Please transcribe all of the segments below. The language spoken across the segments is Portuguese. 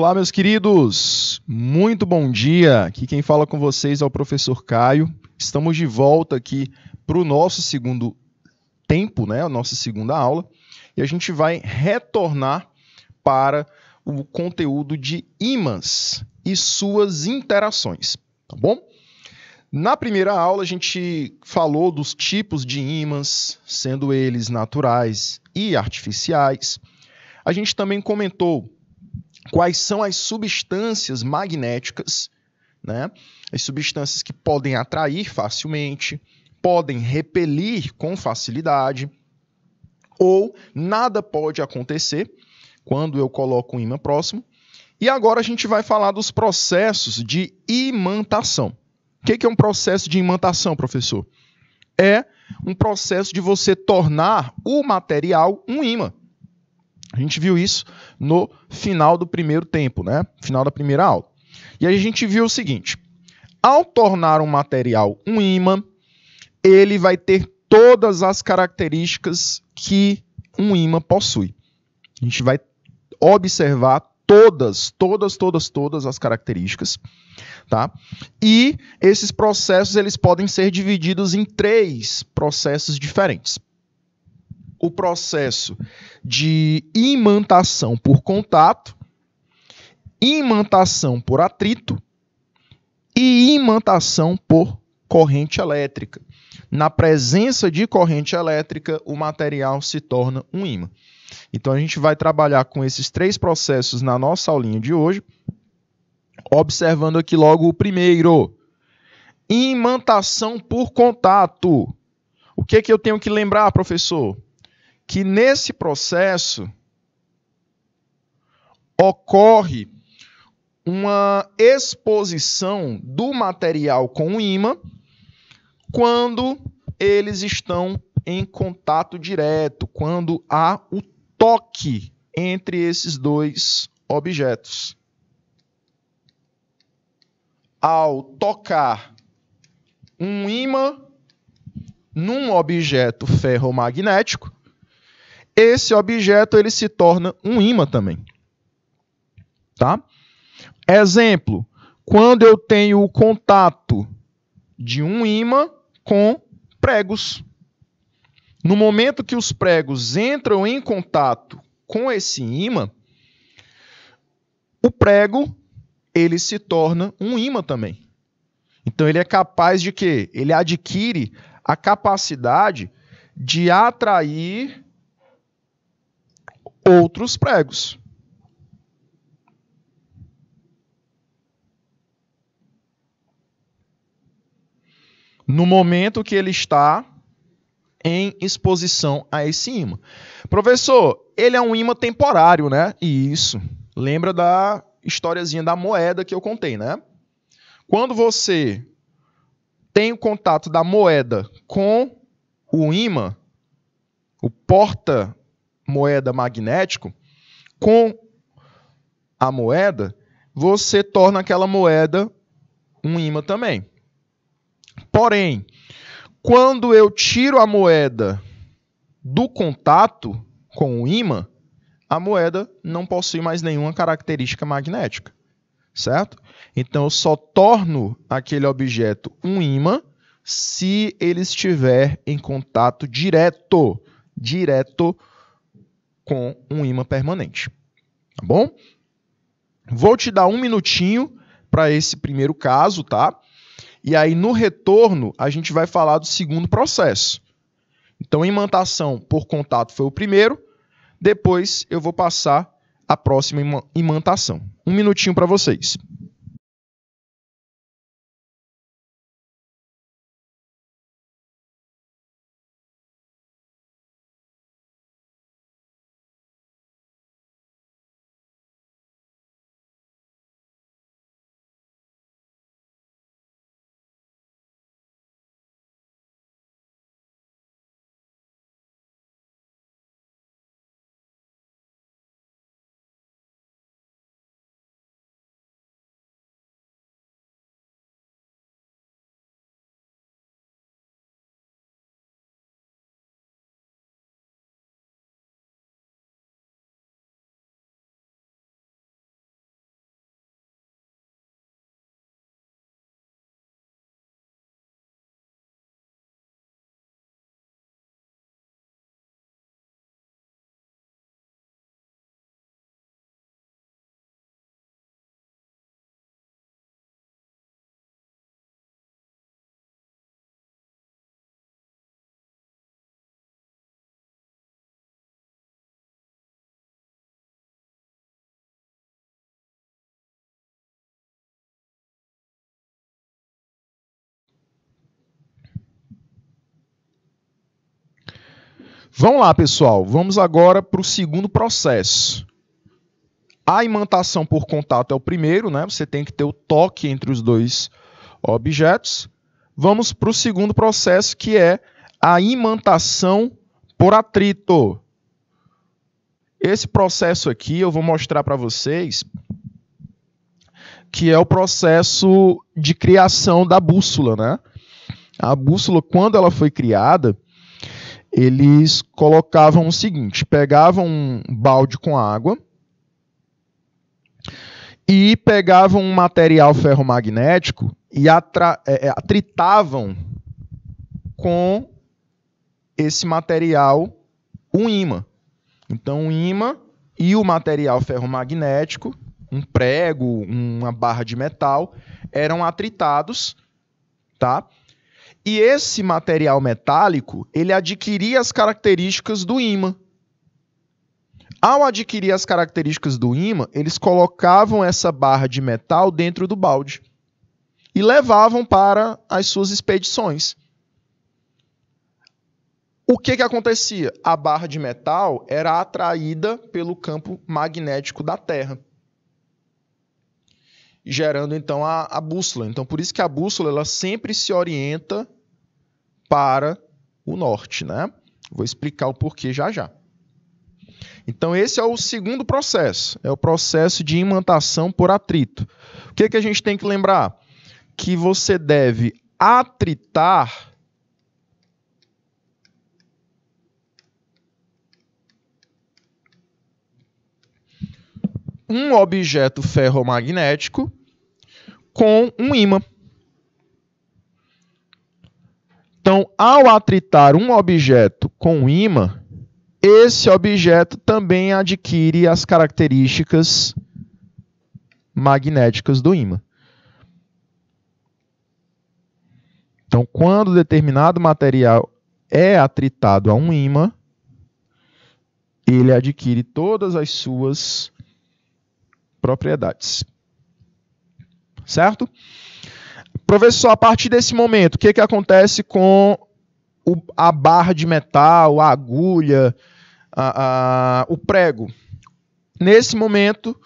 Olá, meus queridos! Muito bom dia! Aqui quem fala com vocês é o professor Caio. Estamos de volta aqui para o nosso segundo tempo, né? A nossa segunda aula. E a gente vai retornar para o conteúdo de ímãs e suas interações, tá bom? Na primeira aula, a gente falou dos tipos de ímãs, sendo eles naturais e artificiais. A gente também comentou quais são as substâncias magnéticas, né? As substâncias que podem atrair facilmente, podem repelir com facilidade, ou nada pode acontecer quando eu coloco um ímã próximo. E agora a gente vai falar dos processos de imantação. O que é um processo de imantação, professor? É um processo de você tornar o material um ímã. A gente viu isso no final do primeiro tempo, né? Final da primeira aula. E aí a gente viu o seguinte: ao tornar um material um ímã, ele vai ter todas as características que um ímã possui. A gente vai observar todas as características, tá? E esses processos eles podem ser divididos em 3 processos diferentes. O processo de imantação por contato, imantação por atrito e imantação por corrente elétrica. Na presença de corrente elétrica, o material se torna um ímã. Então, a gente vai trabalhar com esses 3 processos na nossa aulinha de hoje, observando aqui logo o primeiro. Imantação por contato. O que eu tenho que lembrar, professor? Que nesse processo ocorre uma exposição do material com o ímã quando eles estão em contato direto, quando há o toque entre esses 2 objetos. Ao tocar um ímã num objeto ferromagnético, esse objeto ele se torna um ímã também. Tá? Exemplo, quando eu tenho o contato de um ímã com pregos. No momento que os pregos entram em contato com esse ímã, o prego ele se torna um ímã também. Então ele é capaz de quê? Ele adquire a capacidade de atrair outros pregos. No momento que ele está em exposição a esse ímã. Professor, ele é um ímã temporário, né? Isso. Lembra da historiazinha da moeda que eu contei, né? Quando você tem o contato da moeda com o ímã, o porta-moeda magnético, com a moeda, você torna aquela moeda um ímã também. Porém, quando eu tiro a moeda do contato com o ímã, a moeda não possui mais nenhuma característica magnética, certo? Então, eu só torno aquele objeto um ímã se ele estiver em contato direto com um ímã permanente, tá bom? Vou te dar 1 minutinho para esse primeiro caso, tá? E aí, no retorno, a gente vai falar do segundo processo. Então, imantação por contato foi o primeiro. Depois, eu vou passar a próxima imantação. 1 minutinho para vocês. Vamos lá, pessoal. Vamos agora para o segundo processo. A imantação por contato é o primeiro, né? Você tem que ter o toque entre os dois objetos. Vamos para o segundo processo, que é a imantação por atrito. Esse processo aqui eu vou mostrar para vocês, que é o processo de criação da bússola, né? A bússola, quando ela foi criada, eles colocavam o seguinte: pegavam um balde com água e pegavam um material ferromagnético e atritavam com esse material um ímã. Então, o ímã e o material ferromagnético, um prego, uma barra de metal, eram atritados, tá? E esse material metálico, ele adquiria as características do ímã. Ao adquirir as características do ímã, eles colocavam essa barra de metal dentro do balde e levavam para as suas expedições. O que acontecia? A barra de metal era atraída pelo campo magnético da Terra, gerando então a bússola. Então, por isso que a bússola ela sempre se orienta para o norte, né? Vou explicar o porquê já já. Então, esse é o segundo processo, é o processo de imantação por atrito. O que a gente tem que lembrar? Que você deve atritar um objeto ferromagnético com um ímã. Então, ao atritar um objeto com um ímã, esse objeto também adquire as características magnéticas do ímã. Então, quando determinado material é atritado a um ímã, ele adquire todas as suas propriedades. Certo? Professor, a partir desse momento, o que acontece com a barra de metal, a agulha, o prego? Nesse momento,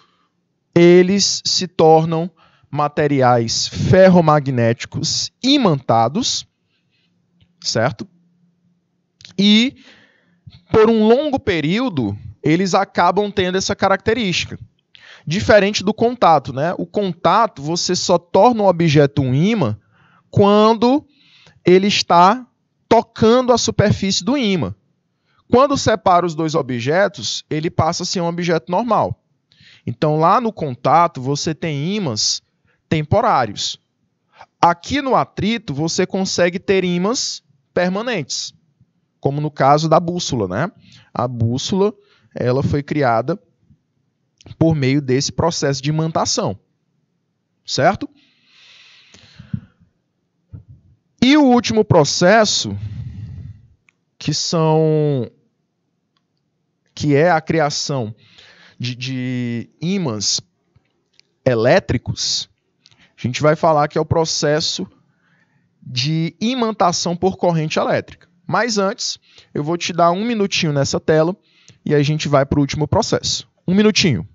eles se tornam materiais ferromagnéticos imantados, certo? E, por um longo período, eles acabam tendo essa característica. Diferente do contato, né? O contato, você só torna um objeto um ímã quando ele está tocando a superfície do ímã. Quando separa os dois objetos, ele passa a ser um objeto normal. Então, lá no contato, você tem ímãs temporários. Aqui no atrito, você consegue ter ímãs permanentes, como no caso da bússola, né? A bússola, ela foi criada por meio desse processo de imantação, certo? E o último processo, que é a criação de ímãs elétricos, a gente vai falar que é o processo de imantação por corrente elétrica. Mas antes, eu vou te dar um minutinho nessa tela e a gente vai para o último processo. Um minutinho.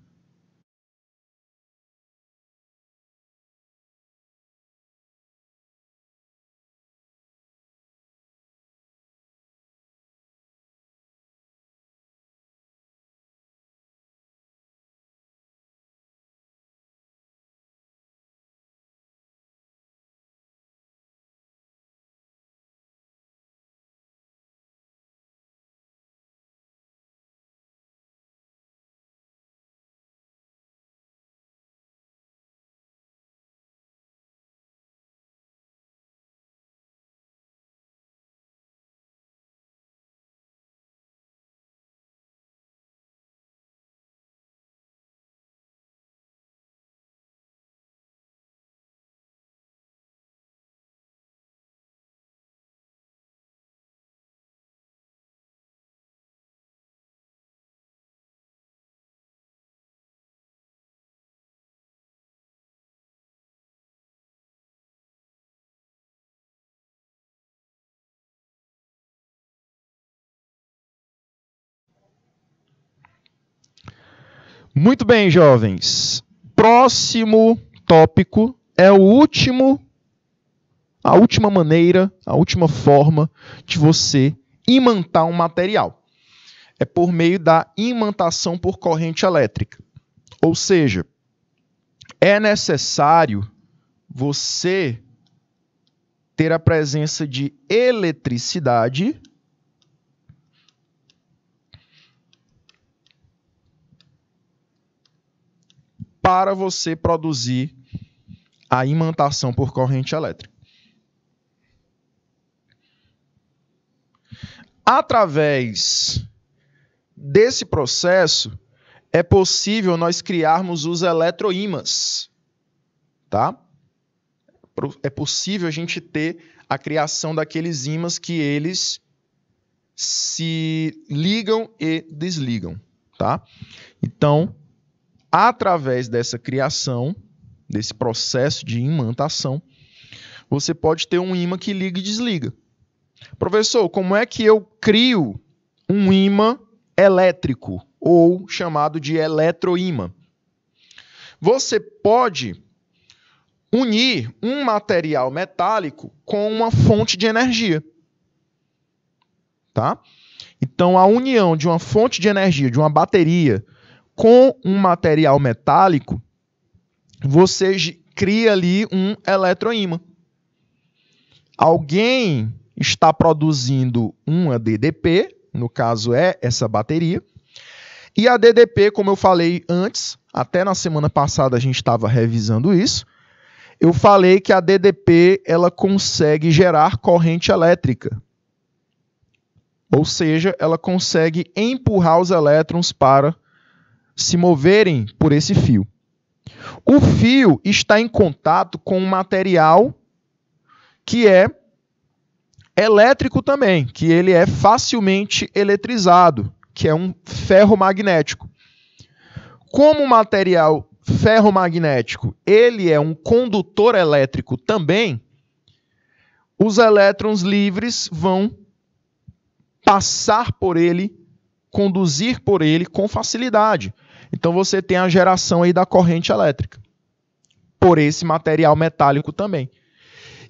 Muito bem, jovens. Próximo tópico é a última maneira, a última forma de você imantar um material. É por meio da imantação por corrente elétrica. Ou seja, é necessário você ter a presença de eletricidade para você produzir a imantação por corrente elétrica. Através desse processo, é possível nós criarmos os eletroímãs, tá? É possível a gente ter a criação daqueles ímãs que eles se ligam e desligam, tá? Então, através dessa criação, desse processo de imantação, você pode ter um ímã que liga e desliga. Professor, como é que eu crio um ímã elétrico, ou chamado de eletroímã? Você pode unir um material metálico com uma fonte de energia. Tá? Então, a união de uma fonte de energia, de uma bateria, com um material metálico, você cria ali um eletroímã. Alguém está produzindo uma DDP, no caso é essa bateria, e a DDP, como eu falei antes, até na semana passada a gente estava revisando isso, eu falei que a DDP ela consegue gerar corrente elétrica. Ou seja, ela consegue empurrar os elétrons para se moverem por esse fio. O fio está em contato com um material que é elétrico também, que ele é facilmente eletrizado, que é um ferromagnético. Como o material ferromagnético ele é um condutor elétrico também, os elétrons livres vão passar por ele, conduzir por ele com facilidade. Então você tem a geração aí da corrente elétrica por esse material metálico também.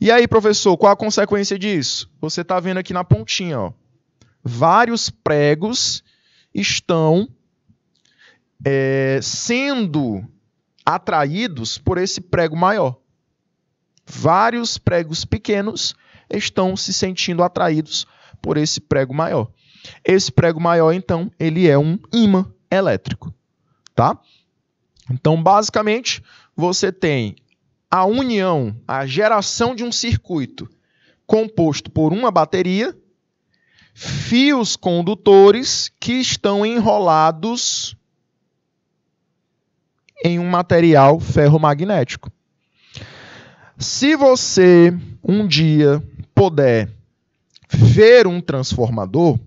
E aí, professor, qual a consequência disso? Você está vendo aqui na pontinha, ó, vários pregos estão sendo atraídos por esse prego maior. Vários pregos pequenos estão se sentindo atraídos por esse prego maior. Esse prego maior, então, ele é um ímã elétrico, tá? Então, basicamente, você tem a união, a geração de um circuito composto por uma bateria, fios condutores que estão enrolados em um material ferromagnético. Se você um dia puder ver um transformador,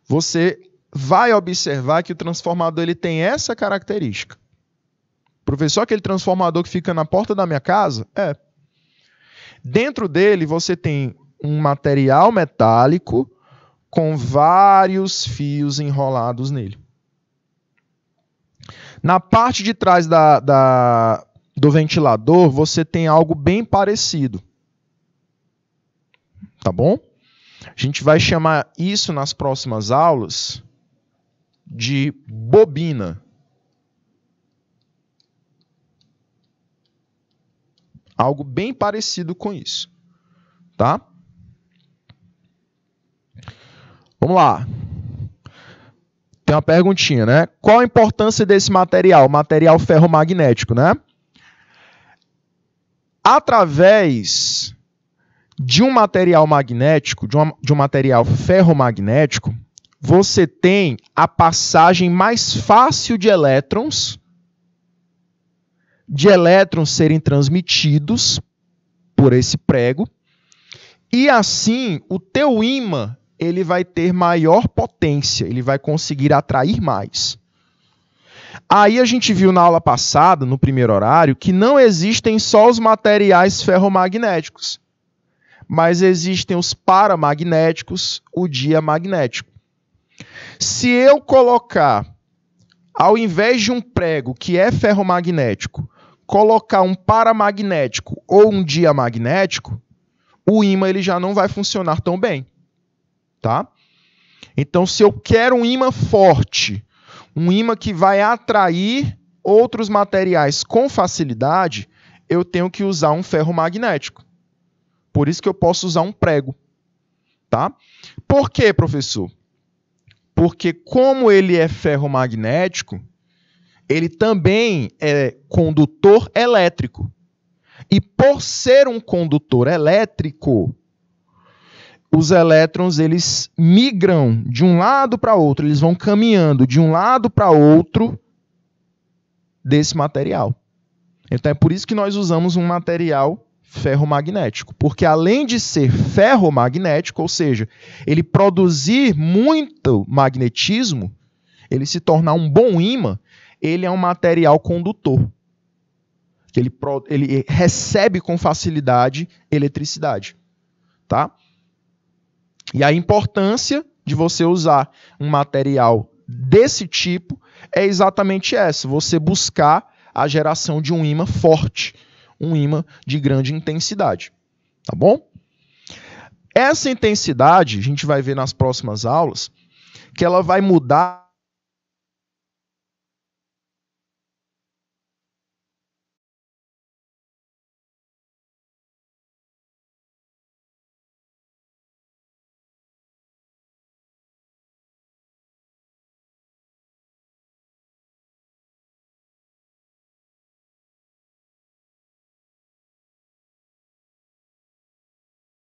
você vai observar que o transformador ele tem essa característica. Professor, aquele transformador que fica na porta da minha casa? É. Dentro dele você tem um material metálico com vários fios enrolados nele. Na parte de trás do ventilador, você tem algo bem parecido. Tá bom? A gente vai chamar isso nas próximas aulas de bobina. Algo bem parecido com isso. Tá? Vamos lá. Tem uma perguntinha, né? Qual a importância desse material? Material ferromagnético, né? Através de um material magnético, de um material ferromagnético, você tem a passagem mais fácil de elétrons serem transmitidos por esse prego, e assim o teu ímã ele vai ter maior potência, ele vai conseguir atrair mais. Aí a gente viu na aula passada, no primeiro horário, que não existem só os materiais ferromagnéticos, mas existem os paramagnéticos, o diamagnético. Se eu colocar ao invés de um prego que é ferromagnético, colocar um paramagnético ou um diamagnético, o ímã ele já não vai funcionar tão bem, tá? Então, se eu quero um ímã forte, um ímã que vai atrair outros materiais com facilidade, eu tenho que usar um ferromagnético. Por isso que eu posso usar um prego, tá? Por quê, professor? Porque como ele é ferromagnético, ele também é condutor elétrico. E por ser um condutor elétrico, os elétrons eles migram de um lado para outro, eles vão caminhando de um lado para outro desse material. Então é por isso que nós usamos um material ferromagnético, porque além de ser ferromagnético, ou seja, ele produzir muito magnetismo, ele se tornar um bom ímã, ele é um material condutor. Ele recebe com facilidade eletricidade, tá? E a importância de você usar um material desse tipo é exatamente essa, você buscar a geração de um ímã forte, um ímã de grande intensidade, tá bom? Essa intensidade, a gente vai ver nas próximas aulas, que ela vai mudar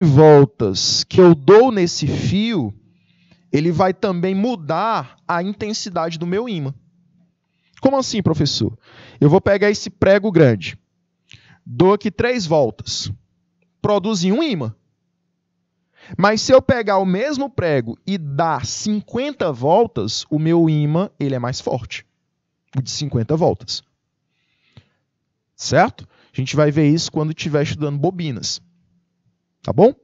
voltas que eu dou nesse fio, ele vai também mudar a intensidade do meu ímã. Como assim, professor? Eu vou pegar esse prego grande, dou aqui 3 voltas, produzi um ímã. Mas se eu pegar o mesmo prego e dar 50 voltas, o meu ímã ele é mais forte, o de 50 voltas. Certo? A gente vai ver isso quando estiver estudando bobinas. Tá bom?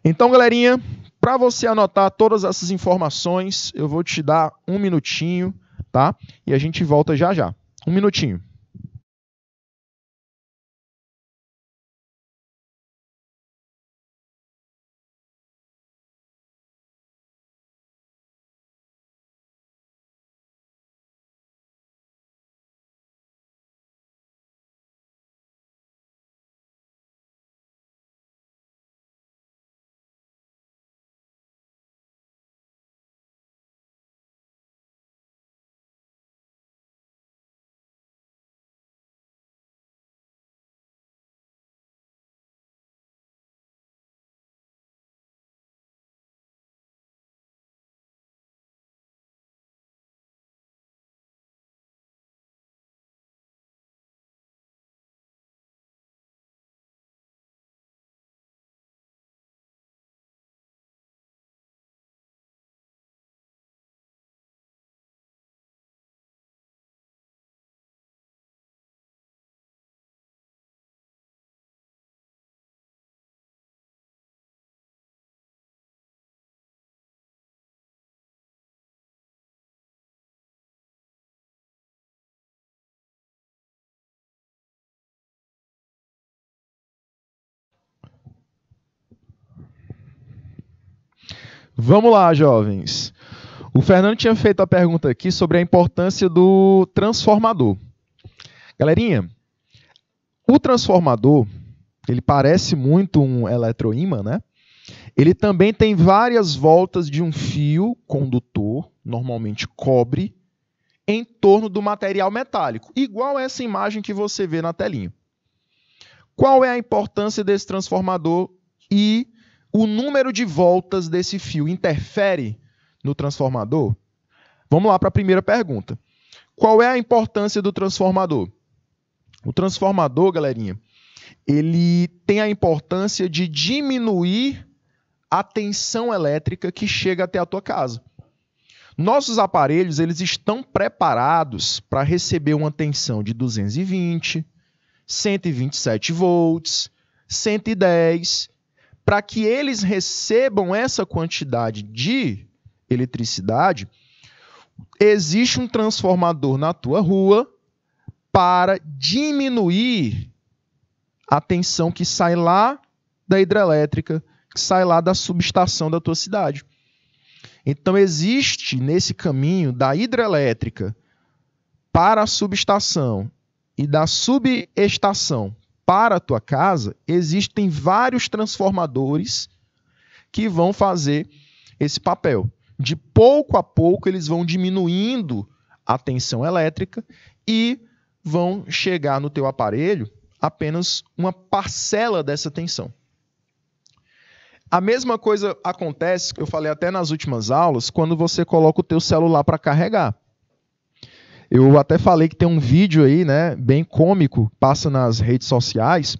Então, galerinha, para você anotar todas essas informações, eu vou te dar um minutinho, tá? E a gente volta já já. Um minutinho. Vamos lá, jovens. O Fernando tinha feito a pergunta aqui sobre a importância do transformador. Galerinha, o transformador, ele parece muito um eletroímã, né? Ele também tem várias voltas de um fio condutor, normalmente cobre, em torno do material metálico, igual essa imagem que você vê na telinha. Qual é a importância desse transformador e o número de voltas desse fio interfere no transformador? Vamos lá para a primeira pergunta. Qual é a importância do transformador? O transformador, galerinha, ele tem a importância de diminuir a tensão elétrica que chega até a tua casa. Nossos aparelhos eles estão preparados para receber uma tensão de 220, 127 volts, 110, para que eles recebam essa quantidade de eletricidade, existe um transformador na tua rua para diminuir a tensão que sai lá da hidrelétrica, que sai lá da subestação da tua cidade. Então, existe nesse caminho da hidrelétrica para a subestação e da subestação para a tua casa, existem vários transformadores que vão fazer esse papel. De pouco a pouco, eles vão diminuindo a tensão elétrica e vão chegar no teu aparelho apenas uma parcela dessa tensão. A mesma coisa acontece, que eu falei até nas últimas aulas, quando você coloca o teu celular para carregar. Eu até falei que tem um vídeo aí, né, bem cômico, passa nas redes sociais,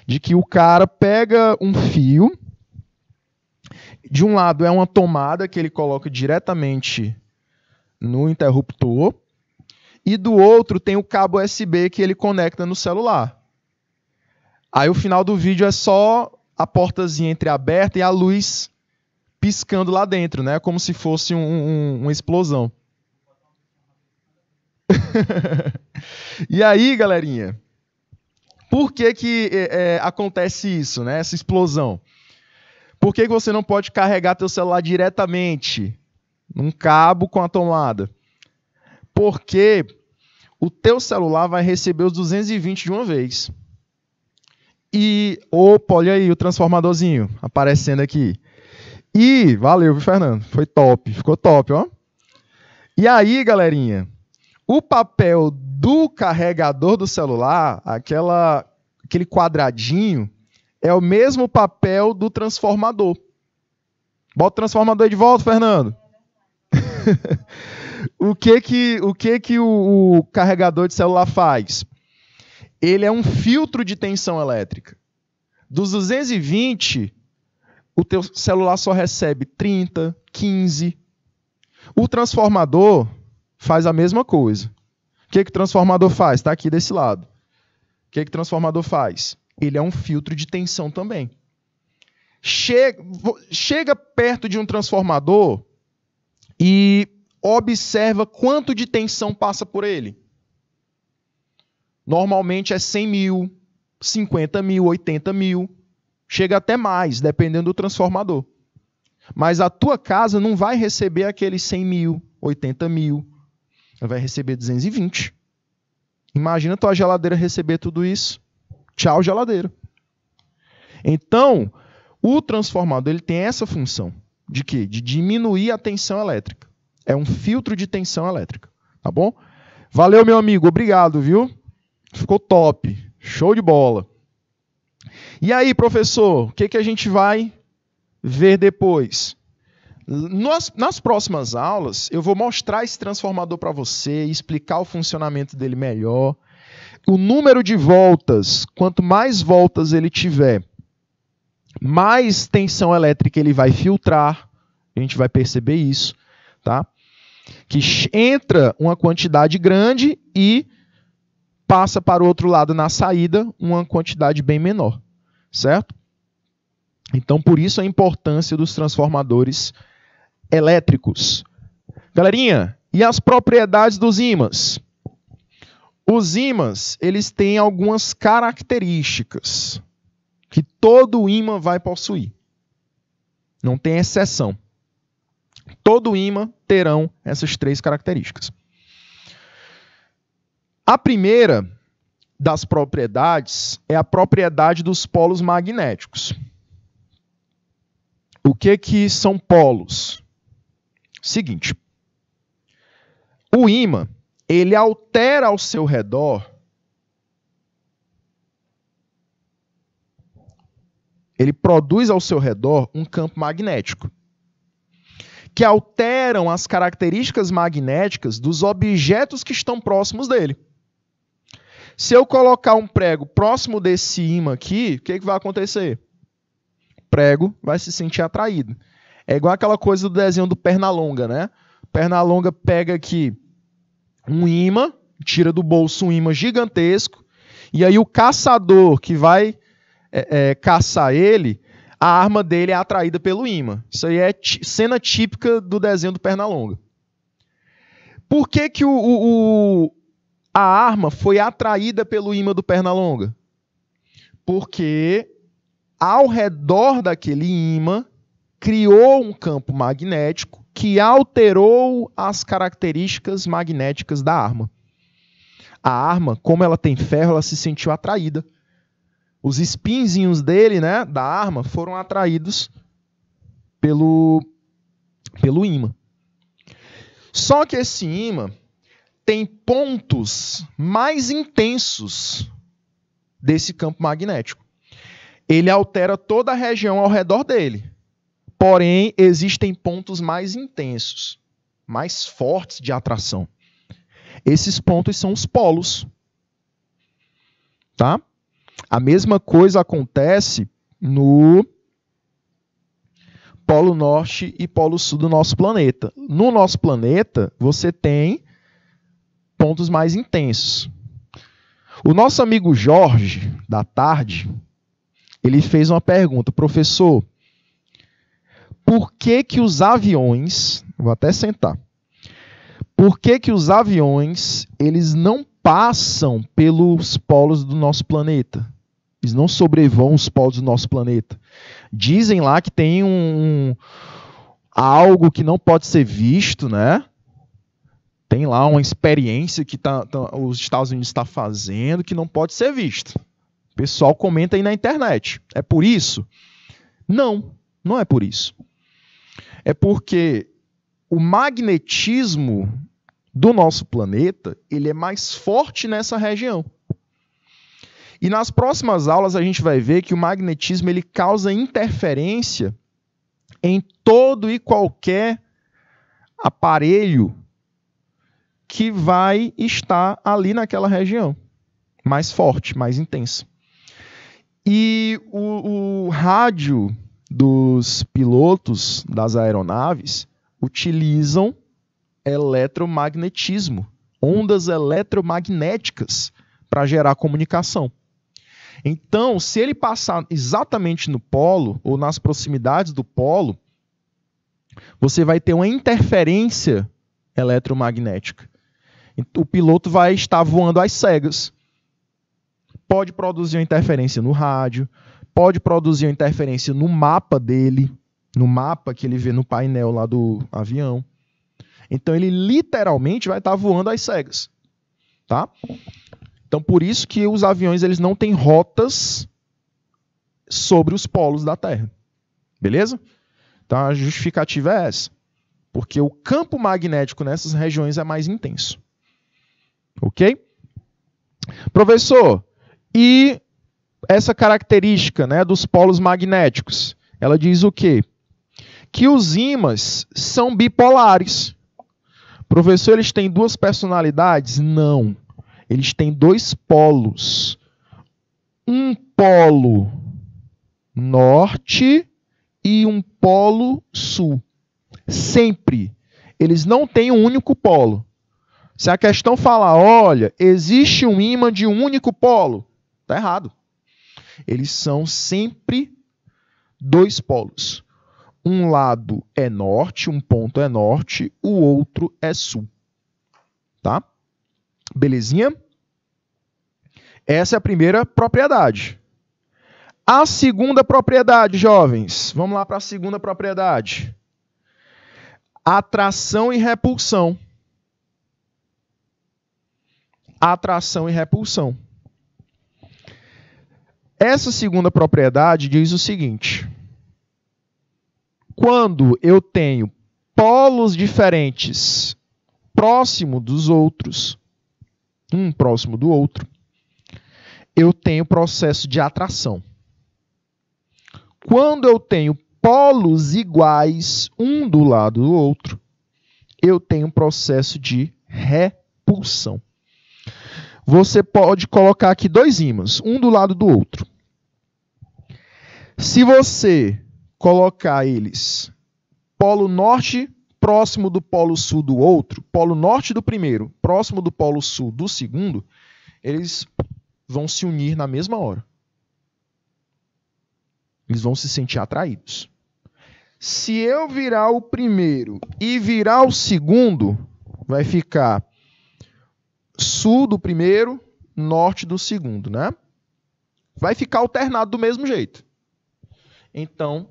de que o cara pega um fio, de um lado é uma tomada que ele coloca diretamente no interruptor, e do outro tem o cabo USB que ele conecta no celular. Aí o final do vídeo é só a portazinha entreaberta e a luz piscando lá dentro, né? Como se fosse uma explosão. E aí, galerinha, por que acontece isso, né? Essa explosão? Por que você não pode carregar teu celular diretamente num cabo com a tomada? Porque o teu celular vai receber os 220 de uma vez. E, opa, olha aí o transformadorzinho aparecendo aqui. E, valeu, viu, Fernando? Foi top, ficou top, ó. E aí, galerinha, o papel do carregador do celular, aquele quadradinho, é o mesmo papel do transformador. Bota o transformador aí de volta, Fernando. O que o carregador de celular faz? Ele é um filtro de tensão elétrica. Dos 220, o teu celular só recebe 30, 15. O transformador faz a mesma coisa. O que o transformador faz? Está aqui desse lado. O que o transformador faz? Ele é um filtro de tensão também. Chega perto de um transformador e observa quanto de tensão passa por ele. Normalmente é 100 mil, 50 mil, 80 mil. Chega até mais, dependendo do transformador. Mas a tua casa não vai receber aqueles 100 mil, 80 mil. Ela vai receber 220. Imagina a tua geladeira receber tudo isso. Tchau, geladeira. Então, o transformador ele tem essa função. De quê? De diminuir a tensão elétrica. É um filtro de tensão elétrica. Tá bom? Valeu, meu amigo. Obrigado, viu? Ficou top. Show de bola. E aí, professor, o que a gente vai ver depois? Nas próximas aulas, eu vou mostrar esse transformador para você, explicar o funcionamento dele melhor. O número de voltas, quanto mais voltas ele tiver, mais tensão elétrica ele vai filtrar. A gente vai perceber isso, tá? Que entra uma quantidade grande e passa para o outro lado na saída uma quantidade bem menor, certo? Então, por isso a importância dos transformadores elétricos. Galerinha, e as propriedades dos ímãs? Os ímãs, eles têm algumas características que todo ímã vai possuir. Não tem exceção. Todo ímã terão essas 3 características. A primeira das propriedades é a propriedade dos polos magnéticos. O que são polos? Seguinte, o ímã, ele altera ao seu redor, ele produz ao seu redor um campo magnético, que alteram as características magnéticas dos objetos que estão próximos dele. Se eu colocar um prego próximo desse ímã aqui, o que vai acontecer? O prego vai se sentir atraído. É igual aquela coisa do desenho do Pernalonga, né? Pernalonga pega aqui um ímã, tira do bolso um ímã gigantesco, e aí o caçador que vai caçar ele, a arma dele é atraída pelo ímã. Isso aí é cena típica do desenho do Pernalonga. Por que que a arma foi atraída pelo ímã do Pernalonga? Porque ao redor daquele ímã criou um campo magnético que alterou as características magnéticas da arma. A arma, como ela tem ferro, ela se sentiu atraída. Os espinzinhos dele, né, da arma, foram atraídos pelo ímã. Só que esse ímã tem pontos mais intensos desse campo magnético. Ele altera toda a região ao redor dele. Porém, existem pontos mais intensos, mais fortes de atração. Esses pontos são os polos. Tá? A mesma coisa acontece no Polo Norte e Polo Sul do nosso planeta. No nosso planeta, você tem pontos mais intensos. O nosso amigo Jorge, da tarde, ele fez uma pergunta. Professor, por que que os aviões... Vou até sentar. Por que que os aviões eles não passam pelos polos do nosso planeta? Eles não sobrevoam os polos do nosso planeta. Dizem lá que tem algo que não pode ser visto, né? Tem lá uma experiência que os Estados Unidos estão fazendo que não pode ser visto. O pessoal comenta aí na internet. É por isso? Não, não é por isso. É porque o magnetismo do nosso planeta ele é mais forte nessa região. E nas próximas aulas a gente vai ver que o magnetismo ele causa interferência em todo e qualquer aparelho que vai estar ali naquela região. Mais forte, mais intensa. E o rádio dos pilotos das aeronaves utilizam eletromagnetismo, ondas eletromagnéticas para gerar comunicação. Então, se ele passar exatamente no polo ou nas proximidades do polo, você vai ter uma interferência eletromagnética. O piloto vai estar voando às cegas. Pode produzir uma interferência no rádio, pode produzir uma interferência no mapa dele, no mapa que ele vê no painel lá do avião. Então, ele literalmente vai estar voando às cegas. Tá? Então, por isso que os aviões eles não têm rotas sobre os polos da Terra. Beleza? Então, a justificativa é essa. Porque o campo magnético nessas regiões é mais intenso. Ok? Professor, e essa característica, né, dos polos magnéticos? Ela diz o quê? Que os ímãs são bipolares. Professor, eles têm duas personalidades? Não. Eles têm dois polos. Um polo norte e um polo sul. Sempre. Eles não têm um único polo. Se a questão falar, olha, existe um ímã de um único polo, está errado. Eles são sempre dois polos. Um lado é norte, um ponto é norte, o outro é sul. Tá? Belezinha? Essa é a primeira propriedade. A segunda propriedade, jovens. Vamos lá para a segunda propriedade. Atração e repulsão. Atração e repulsão. Essa segunda propriedade diz o seguinte. Quando eu tenho polos diferentes próximo dos outros, um próximo do outro, eu tenho processo de atração. Quando eu tenho polos iguais, um do lado do outro, eu tenho processo de repulsão. Você pode colocar aqui dois ímãs, um do lado do outro. Se você colocar eles polo norte próximo do polo sul do outro, polo norte do primeiro próximo do polo sul do segundo, eles vão se unir na mesma hora. Eles vão se sentir atraídos. Se eu virar o primeiro e virar o segundo, vai ficar sul do primeiro, norte do segundo, né? Vai ficar alternado do mesmo jeito. Então,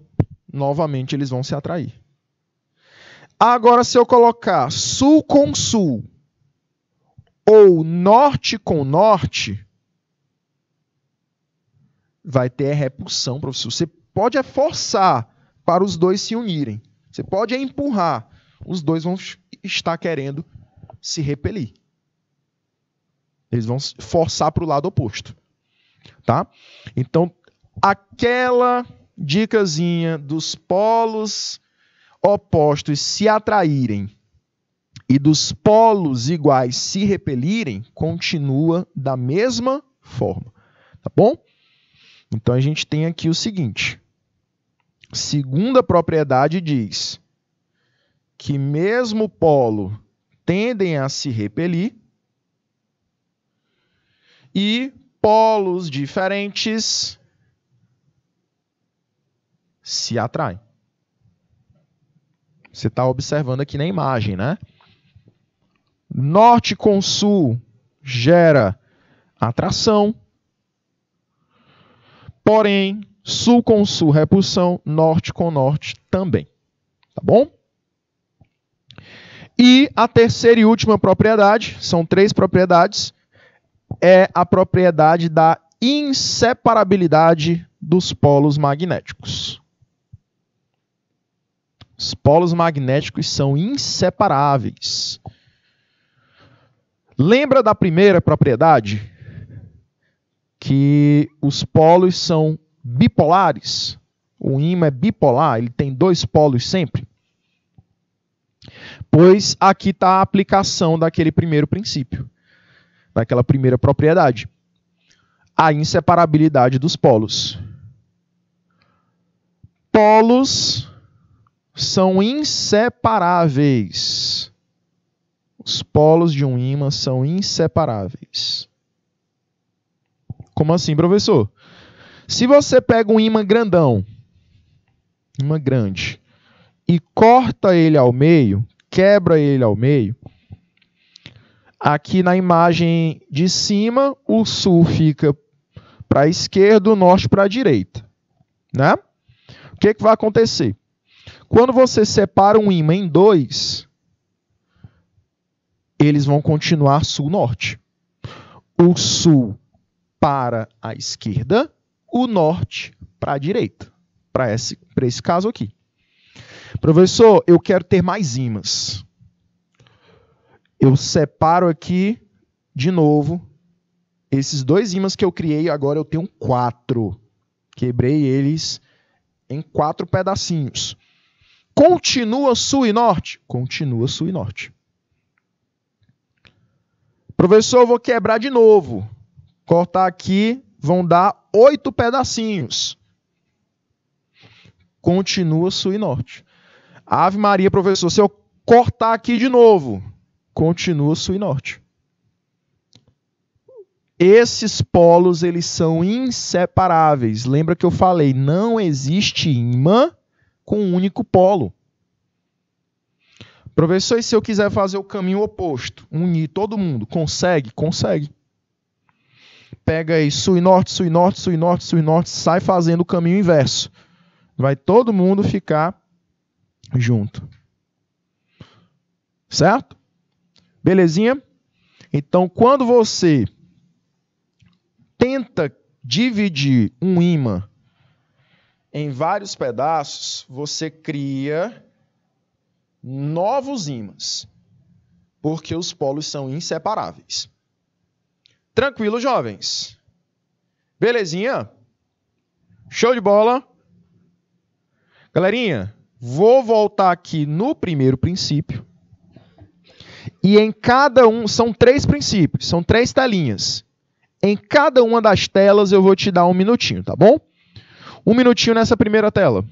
novamente, eles vão se atrair. Agora, se eu colocar sul com sul ou norte com norte, vai ter repulsão, professor. Você pode forçar para os dois se unirem. Você pode empurrar. Os dois vão estar querendo se repelir. Eles vão forçar para o lado oposto. Tá? Então, aquela dicasinha dos polos opostos se atraírem e dos polos iguais se repelirem, continua da mesma forma. Tá bom? Então, a gente tem aqui o seguinte. Segunda propriedade diz que mesmo polo tendem a se repelir e polos diferentes se atraem. Você está observando aqui na imagem, né? Norte com sul gera atração. Porém, sul com sul, repulsão. Norte com norte também. Tá bom? E a terceira e última propriedade, são 3 propriedades, é a propriedade da inseparabilidade dos polos magnéticos. Os polos magnéticos são inseparáveis. Lembra da primeira propriedade? Que os polos são bipolares. O ímã é bipolar, ele tem 2 polos sempre. Pois aqui está a aplicação daquele primeiro princípio, daquela primeira propriedade. A inseparabilidade dos polos. Polos são inseparáveis. Os polos de um ímã são inseparáveis. Como assim, professor? Se você pega um ímã grandão, ímã grande, e corta ele ao meio, quebra ele ao meio, aqui na imagem de cima, o sul fica para a esquerda, o norte para a direita. Né? O que vai acontecer? Quando você separa um ímã em 2, eles vão continuar sul-norte. O sul para a esquerda, o norte para a direita. Para esse caso aqui. Professor, eu quero ter mais ímãs. Eu separo aqui, de novo, esses 2 ímãs que eu criei, agora eu tenho 4. Quebrei eles em 4 pedacinhos. Continua sul e norte? Continua sul e norte. Professor, eu vou quebrar de novo. Cortar aqui, vão dar 8 pedacinhos. Continua sul e norte. Ave Maria, professor, se eu cortar aqui de novo, continua sul e norte. Esses polos, eles são inseparáveis. Lembra que eu falei, não existe ímã com um único polo. Professor, e se eu quiser fazer o caminho oposto, unir todo mundo, consegue? Consegue. Pega aí sul e norte, sul e norte, sul e norte, sul e norte, sai fazendo o caminho inverso. Vai todo mundo ficar junto. Certo? Belezinha? Então, quando você tenta dividir um ímã em vários pedaços, você cria novos ímãs, porque os polos são inseparáveis. Tranquilo, jovens? Belezinha? Show de bola? Galerinha, vou voltar aqui no primeiro princípio. E em cada um, são 3 princípios, são 3 telinhas. Em cada uma das telas eu vou te dar 1 minutinho, tá bom? 1 minutinho nessa primeira tela.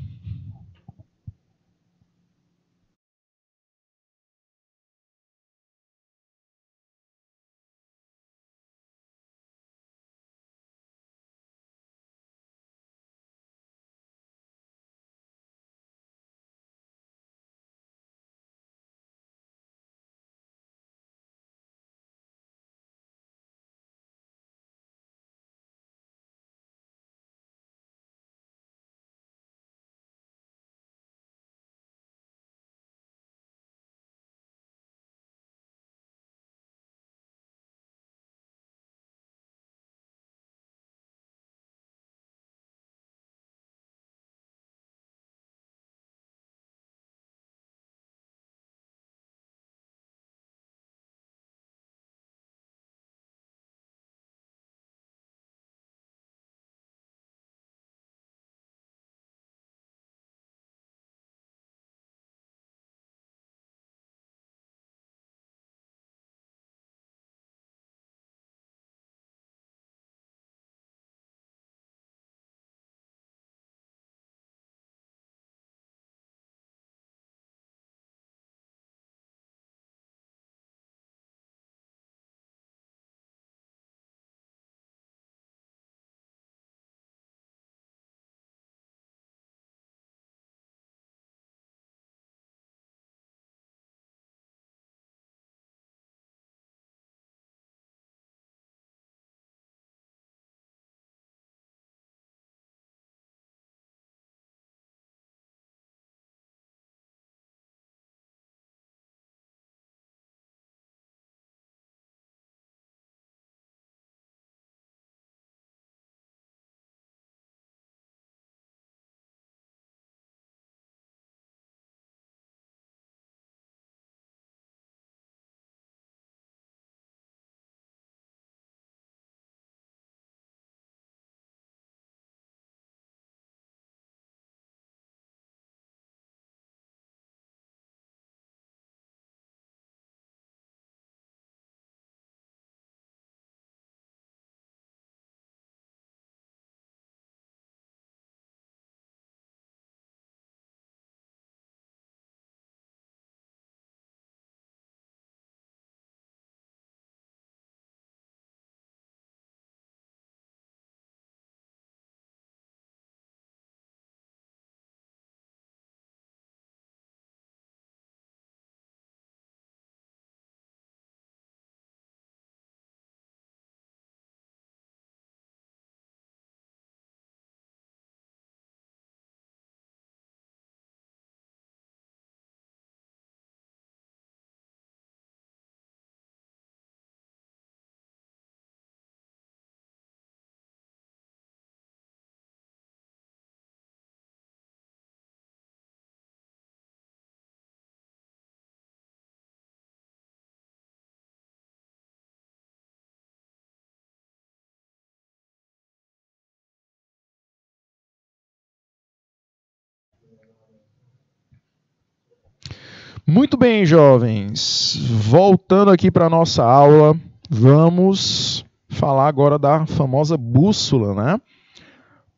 Muito bem, jovens. Voltando aqui para a nossa aula, vamos falar agora da famosa bússola, né?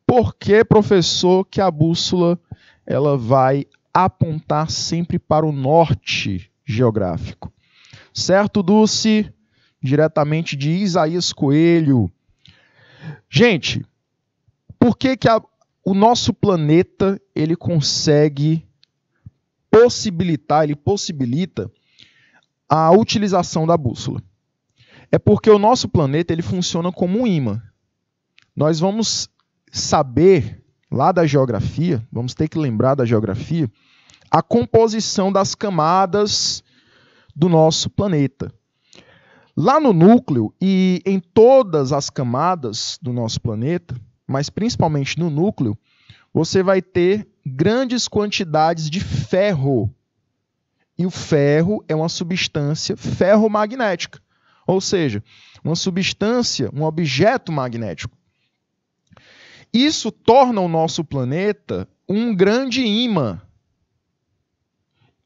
Por que, professor, que a bússola ela vai apontar sempre para o norte geográfico? Certo, Dulce? Diretamente de Isaías Coelho. Gente, por que o nosso planeta ele possibilita a utilização da bússola? É porque o nosso planeta ele funciona como um ímã. Nós vamos saber lá da geografia, vamos ter que lembrar da geografia, a composição das camadas do nosso planeta. Lá no núcleo e em todas as camadas do nosso planeta, mas principalmente no núcleo, você vai ter grandes quantidades de ferro. E o ferro é uma substância ferromagnética, ou seja, uma substância, um objeto magnético. Isso torna o nosso planeta um grande ímã.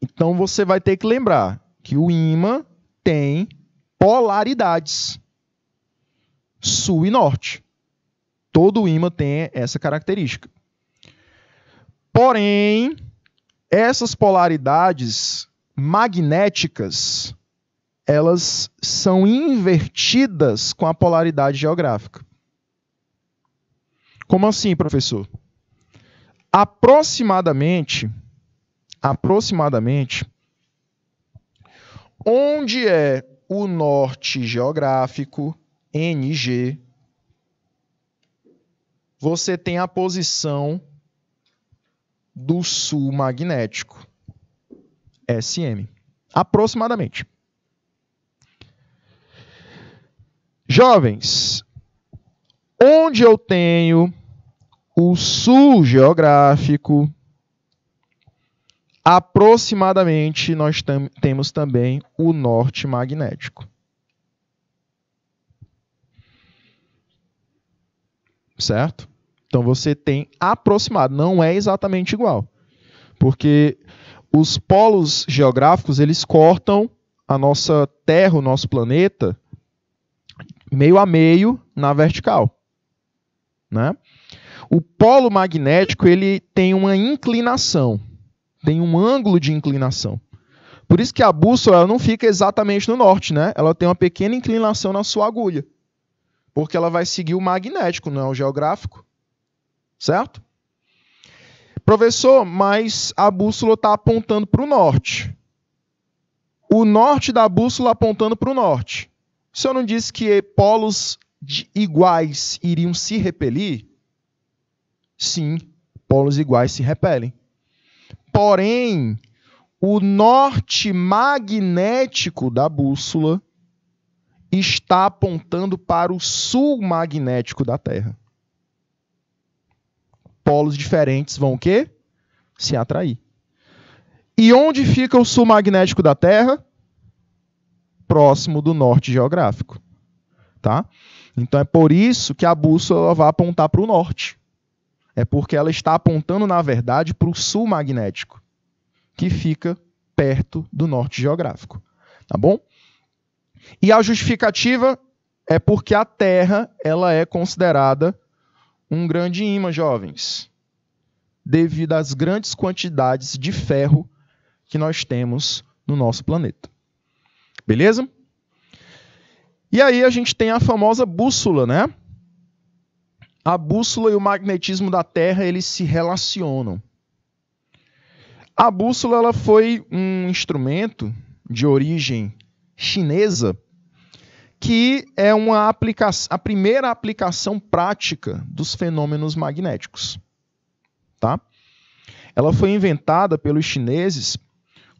Então você vai ter que lembrar que o ímã tem polaridades, sul e norte. Todo ímã tem essa característica. Porém, essas polaridades magnéticas, elas são invertidas com a polaridade geográfica. Como assim, professor? Aproximadamente, onde é o norte geográfico, NG, você tem a posição do sul magnético, SM. Aproximadamente. Jovens, onde eu tenho o sul geográfico, aproximadamente nós temos também o norte magnético. Certo? Então você tem aproximado, não é exatamente igual. Porque os polos geográficos, eles cortam a nossa Terra, o nosso planeta, meio a meio na vertical, né? O polo magnético ele tem uma inclinação, tem um ângulo de inclinação. Por isso que a bússola ela não fica exatamente no norte, né? Ela tem uma pequena inclinação na sua agulha, porque ela vai seguir o magnético, não é o geográfico, certo? Professor, mas a bússola está apontando para o norte. O norte da bússola apontando para o norte. O senhor não disse que polos iguais iriam se repelir? Sim, polos iguais se repelem. Porém, o norte magnético da bússola está apontando para o sul magnético da Terra. Polos diferentes vão o quê? Se atrair. E onde fica o sul magnético da Terra? Próximo do norte geográfico. Tá? Então é por isso que a bússola vai apontar para o norte. É porque ela está apontando, na verdade, para o sul magnético, que fica perto do norte geográfico. Tá bom? E a justificativa é porque a Terra ela é considerada um grande ímã, jovens, devido às grandes quantidades de ferro que nós temos no nosso planeta. Beleza? E aí a gente tem a famosa bússola, né? A bússola e o magnetismo da Terra, eles se relacionam. A bússola ela foi um instrumento de origem chinesa que é a primeira aplicação prática dos fenômenos magnéticos. Tá? Ela foi inventada pelos chineses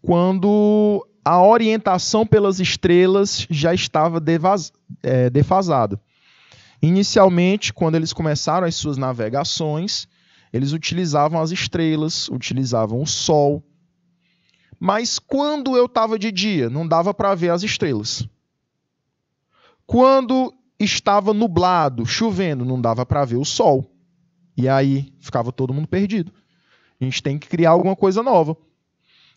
quando a orientação pelas estrelas já estava defasada. Inicialmente, quando eles começaram as suas navegações, eles utilizavam as estrelas, utilizavam o Sol. Mas quando eu estava de dia, não dava para ver as estrelas. Quando estava nublado, chovendo, não dava para ver o Sol. E aí ficava todo mundo perdido. A gente tem que criar alguma coisa nova.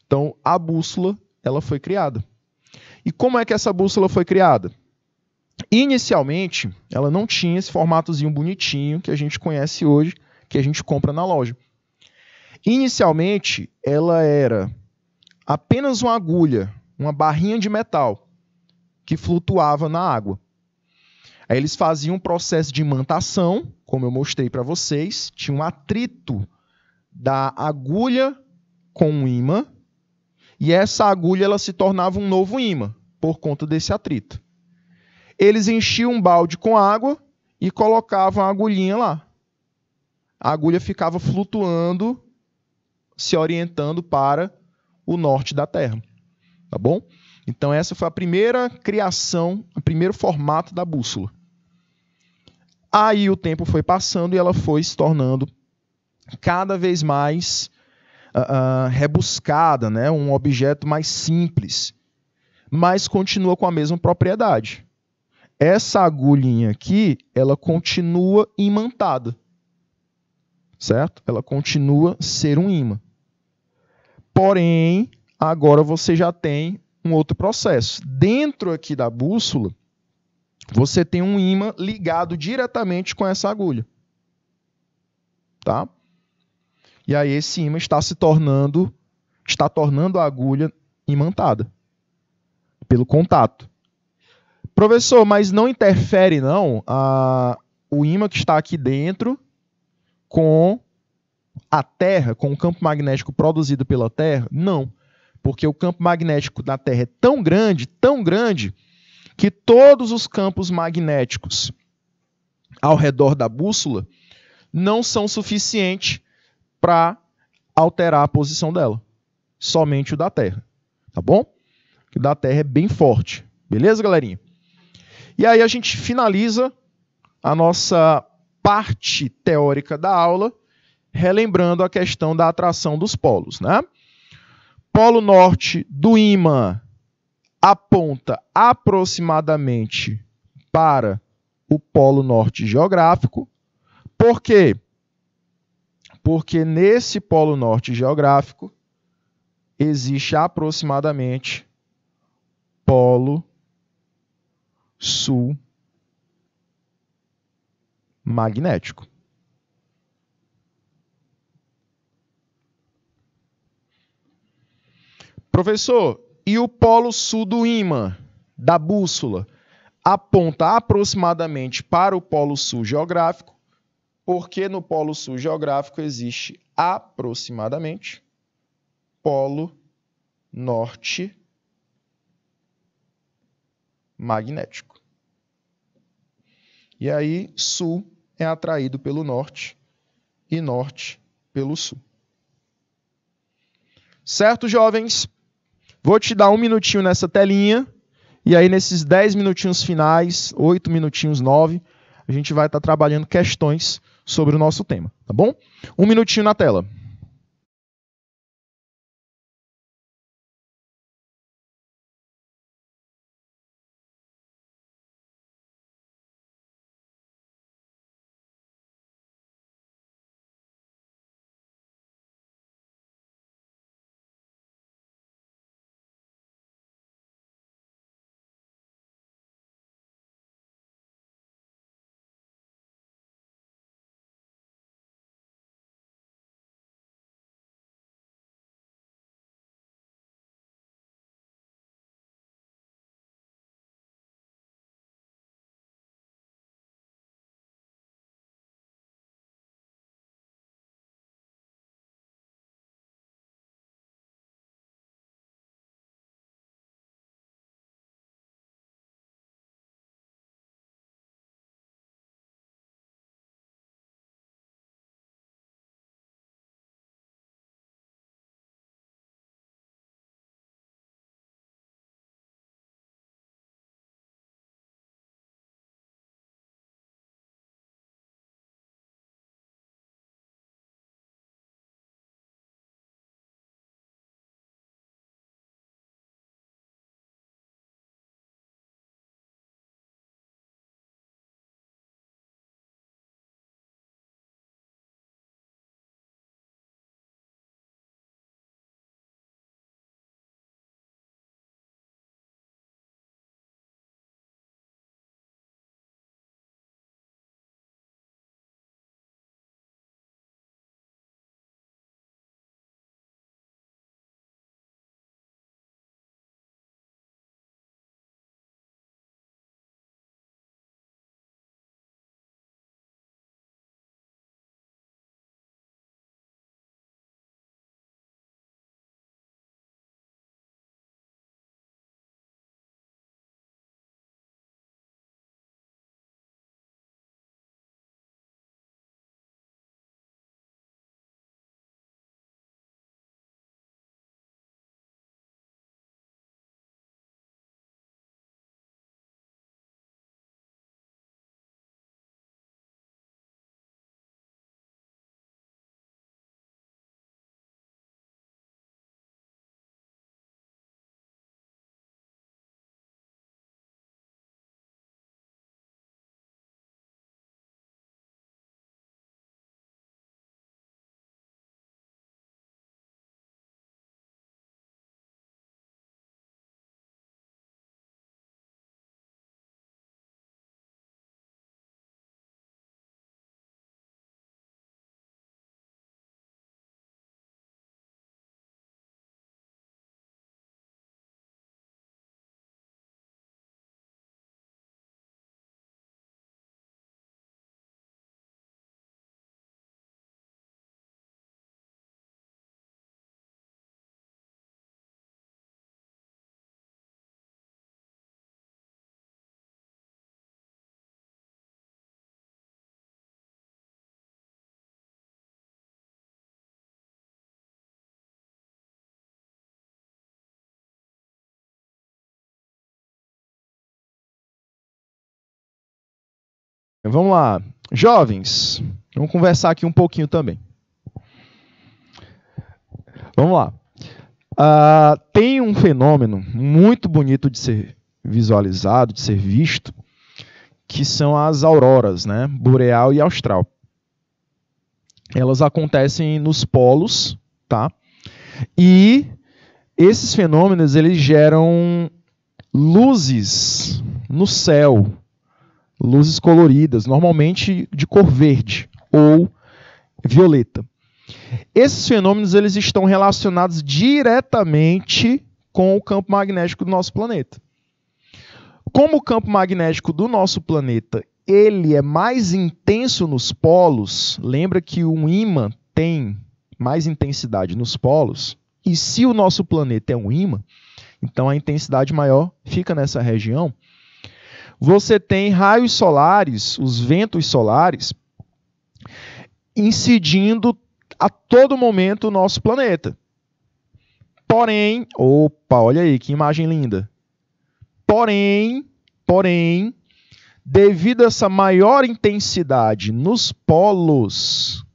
Então, a bússola, ela foi criada. E como é que essa bússola foi criada? Inicialmente, ela não tinha esse formatozinho bonitinho que a gente conhece hoje, que a gente compra na loja. Inicialmente, ela era apenas uma agulha, uma barrinha de metal que flutuava na água. Aí eles faziam um processo de imantação, como eu mostrei para vocês, tinha um atrito da agulha com um ímã, e essa agulha ela se tornava um novo ímã por conta desse atrito. Eles enchiam um balde com água e colocavam a agulhinha lá. A agulha ficava flutuando, se orientando para o norte da Terra. Tá bom? Então essa foi a primeira criação, o primeiro formato da bússola. Aí o tempo foi passando e ela foi se tornando cada vez mais rebuscada, né? Um objeto mais simples, mas continua com a mesma propriedade. Essa agulhinha aqui, ela continua imantada, certo? Ela continua a ser um ímã. Porém, agora você já tem um outro processo. Dentro aqui da bússola, você tem um ímã ligado diretamente com essa agulha. Tá? E aí esse ímã está tornando a agulha imantada pelo contato. Professor, mas não interfere não o ímã que está aqui dentro com a Terra, com o campo magnético produzido pela Terra? Não, porque o campo magnético da Terra é tão grande, que todos os campos magnéticos ao redor da bússola não são suficientes para alterar a posição dela. Somente o da Terra. Tá bom? O da Terra é bem forte. Beleza, galerinha? E aí a gente finaliza a nossa parte teórica da aula, relembrando a questão da atração dos polos, né? Polo norte do ímã aponta aproximadamente para o polo norte geográfico. Por quê? Porque nesse polo norte geográfico existe aproximadamente polo sul magnético. Professor, e o polo sul do ímã, da bússola, aponta aproximadamente para o polo sul geográfico, porque no polo sul geográfico existe aproximadamente polo norte magnético. E aí, sul é atraído pelo norte e norte pelo sul. Certo, jovens? Vou te dar 1 minutinho nessa telinha, e aí nesses 10 minutinhos finais, 8 minutinhos, 9, a gente vai estar trabalhando questões sobre o nosso tema, tá bom? 1 minutinho na tela. Vamos lá. Jovens, vamos conversar aqui um pouquinho também. Vamos lá. Tem um fenômeno muito bonito de ser visualizado, de ser visto, que são as auroras, né? Boreal e austral. Elas acontecem nos polos, tá? E esses fenômenos, eles geram luzes no céu, luzes coloridas, normalmente de cor verde ou violeta. Esses fenômenos, eles estão relacionados diretamente com o campo magnético do nosso planeta. Como o campo magnético do nosso planeta ele é mais intenso nos polos, lembra que um ímã tem mais intensidade nos polos, e se o nosso planeta é um ímã, então a intensidade maior fica nessa região. Você tem raios solares, os ventos solares, incidindo a todo momento o nosso planeta. Porém, olha aí, que imagem linda. Porém, devido a essa maior intensidade nos polos,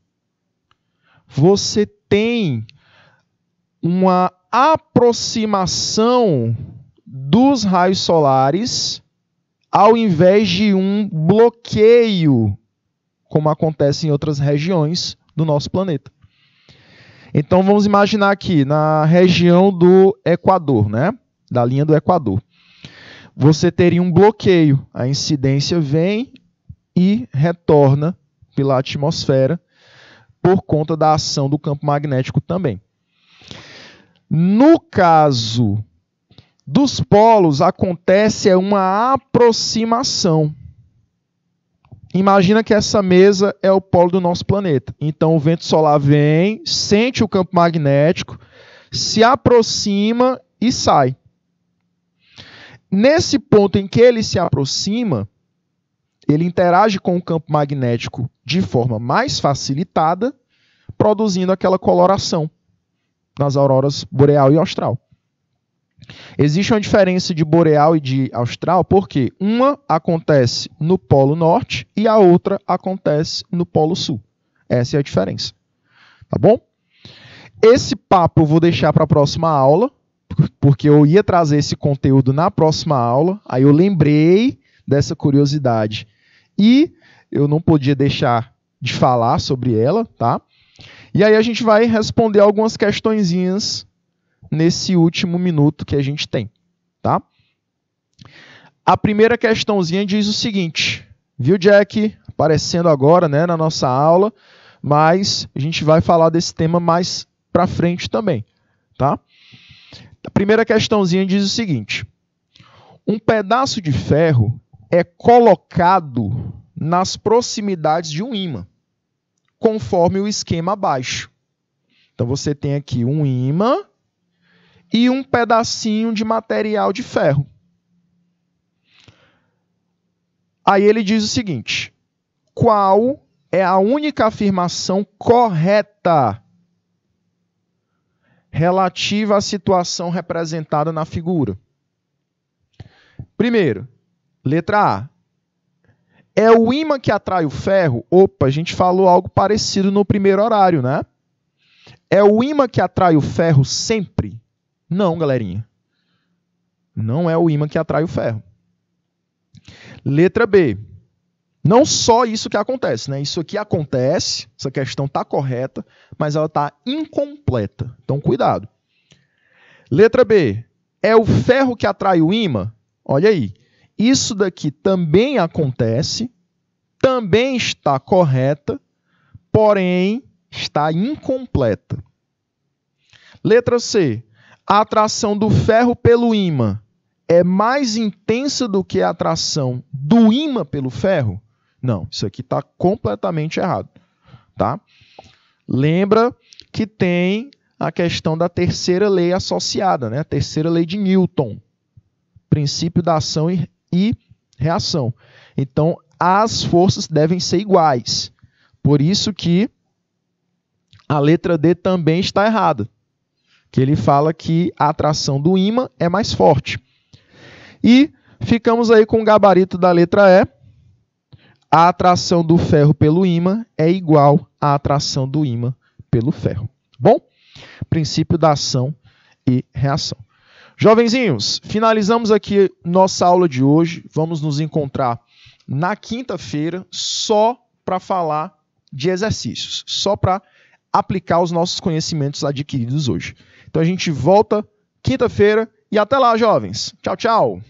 você tem uma aproximação dos raios solares ao invés de um bloqueio, como acontece em outras regiões do nosso planeta. Então vamos imaginar aqui na região do Equador, né? Da linha do Equador. Você teria um bloqueio. A incidência vem e retorna pela atmosfera por conta da ação do campo magnético também. No caso dos polos, acontece uma aproximação. Imagina que essa mesa é o polo do nosso planeta. Então o vento solar vem, sente o campo magnético, se aproxima e sai. Nesse ponto em que ele se aproxima, ele interage com o campo magnético de forma mais facilitada, produzindo aquela coloração nas auroras boreal e austral. Existe uma diferença de boreal e de austral, porque uma acontece no polo norte e a outra acontece no polo sul. Essa é a diferença. Tá bom? Esse papo eu vou deixar para a próxima aula, porque eu ia trazer esse conteúdo na próxima aula, aí eu lembrei dessa curiosidade e eu não podia deixar de falar sobre ela, tá? E aí a gente vai responder algumas questõezinhas nesse último minuto que a gente tem, tá? A primeira questãozinha diz o seguinte, viu, Jack? Aparecendo agora, né, na nossa aula, mas a gente vai falar desse tema mais para frente também, tá? A primeira questãozinha diz o seguinte, um pedaço de ferro é colocado nas proximidades de um ímã, conforme o esquema abaixo. Então você tem aqui um ímã e um pedacinho de material de ferro. Aí ele diz o seguinte, qual é a única afirmação correta relativa à situação representada na figura? Primeiro, letra A. É o ímã que atrai o ferro? Opa, a gente falou algo parecido no primeiro horário, né? É o ímã que atrai o ferro sempre? Não, galerinha. Não é o ímã que atrai o ferro. Letra B. Não só isso que acontece, né? Isso aqui acontece, essa questão está correta, mas ela está incompleta. Então, cuidado. Letra B. É o ferro que atrai o ímã? Olha aí. Isso daqui também acontece, também está correta, porém está incompleta. Letra C. A atração do ferro pelo ímã é mais intensa do que a atração do ímã pelo ferro? Não, isso aqui está completamente errado. Tá? Lembra que tem a questão da terceira lei associada, né? A terceira lei de Newton. Princípio da ação e reação. Então, as forças devem ser iguais. Por isso que a letra D também está errada. Que ele fala que a atração do ímã é mais forte. E ficamos aí com o gabarito da letra E. a atração do ferro pelo ímã é igual à atração do ímã pelo ferro. Bom? Princípio da ação e reação. Jovenzinhos, finalizamos aqui nossa aula de hoje. Vamos nos encontrar na quinta-feira só para falar de exercícios, só para aplicar os nossos conhecimentos adquiridos hoje. Então a gente volta quinta-feira e até lá, jovens. Tchau, tchau.